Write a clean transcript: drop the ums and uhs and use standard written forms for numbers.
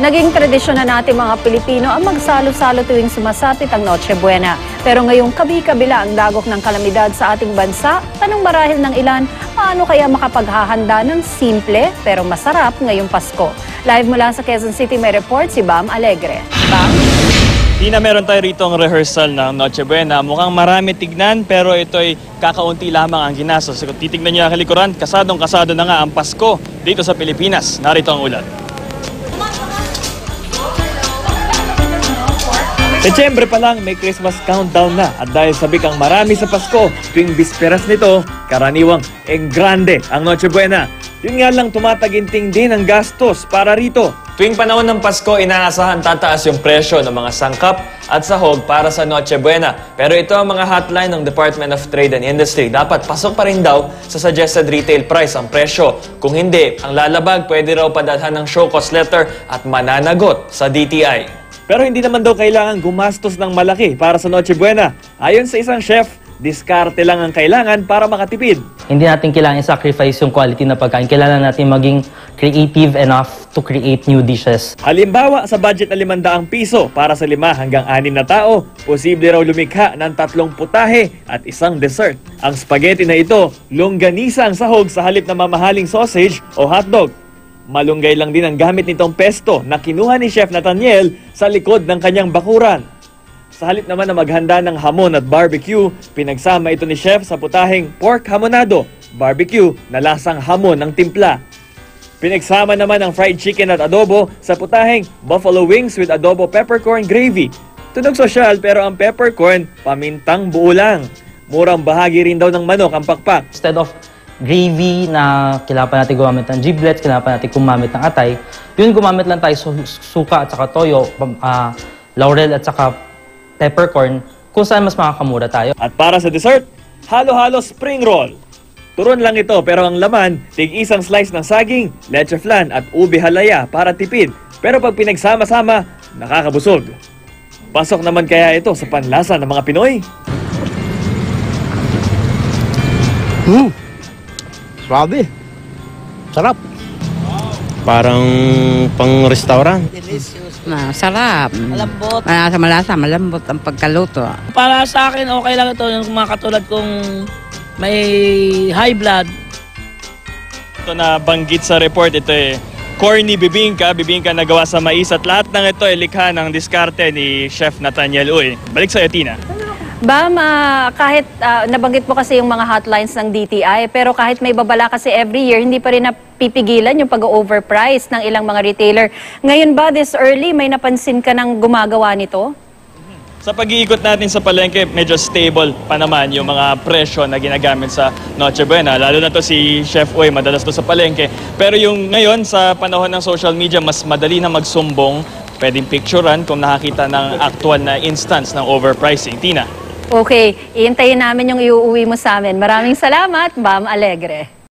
Naging tradisyon na natin mga Pilipino ang magsalo-salo tuwing sumasapit ang Noche Buena. Pero ngayong kabi-kabila ang dagok ng kalamidad sa ating bansa, tanong marahil ng ilan, paano kaya makapaghahanda ng simple pero masarap ngayong Pasko? Live mula sa Quezon City may report si Bam Alegre. Bam? Tina, meron tayo rito ang rehearsal ng Noche Buena. Mukhang marami tignan pero ito'y kakaunti lamang ang ginastos. Kung titignan niyo ang kalikuran, kasadong-kasado na nga ang Pasko dito sa Pilipinas. Narito ang ulat. Desyembre pa lang, may Christmas countdown na at dahil sabi kang marami sa Pasko, tuwing bisperas nito, karaniwang grande ang Noche Buena. Yun nga lang tumataginting din ang gastos para rito. Tuwing panahon ng Pasko, inaasahan tataas yung presyo ng mga sangkap at sahog para sa Noche Buena. Pero ito ang mga hotline ng Department of Trade and Industry. Dapat pasok pa rin daw sa suggested retail price ang presyo. Kung hindi, ang lalabag pwede raw padalhan ng show cause letter at mananagot sa DTI. Pero hindi naman daw kailangan gumastos ng malaki para sa Noche Buena. Ayon sa isang chef, diskarte lang ang kailangan para makatipid. Hindi natin kailangan i-sacrifice yung quality na pagkain. Kailangan natin maging creative enough to create new dishes. Halimbawa, sa budget na 500 piso para sa 5 hanggang 6 na tao, posible raw lumikha ng 3 putahe at 1 dessert. Ang spaghetti na ito, longganisa ang sahog sa halip na mamahaling sausage o hotdog. Malunggay lang din ang gamit nitong pesto na kinuha ni Chef Nathaniel sa likod ng kanyang bakuran. Sa halip naman na maghanda ng hamon at barbecue, pinagsama ito ni Chef sa putaheng pork hamonado, barbecue na lasang hamon ng timpla. Pinagsama naman ang fried chicken at adobo sa putaheng buffalo wings with adobo peppercorn gravy. Tunog sosyal pero ang peppercorn, pamintang buo lang. Murang bahagi rin daw ng manok ang pakpak. Instead of gravy na kailangan pa natin gumamit ng giblets, kailangan pa natin gumamit ng atay, yun gumamit lang tayo suka at saka toyo, laurel at saka peppercorn, kung saan mas makakamura tayo. At para sa dessert, halo-halo spring roll. Turon lang ito pero ang laman, tig-isang slice ng saging, leche flan at ube halaya para tipid. Pero pag pinagsama-sama, nakakabusog. Pasok naman kaya ito sa panlasa ng mga Pinoy? Grabe. Sarap. Parang pang-restaurant. Sarap. Malambot. Malasa, malambot ang pagkaluto. Para sa akin, okay lang ito. Yung mga katulad kong may high blood. Ito na banggit sa report, ito corny bibingka na gawa sa mais at lahat ng ito likha ng diskarte ni Chef Nathaniel Uy. Balik sa Tina. Bam, kahit nabanggit mo kasi yung mga hotlines ng DTI, pero kahit may babala kasi every year, hindi pa rin napipigilan yung pag-overprice ng ilang mga retailer. Ngayon ba, this early, may napansin ka ng gumagawa nito? Sa pag-iikot natin sa palengke, medyo stable pa naman yung mga presyo na ginagamit sa Noche Buena. Lalo na to si Chef Uy, madalas to sa palengke. Pero yung ngayon, sa panahon ng social media, mas madali na magsumbong. Pwedeng picturean kung nakakita ng actual na instance ng overpricing. Tina? Okay, iintayin namin yung iuuwi mo sa amin. Maraming salamat, Bam Alegre.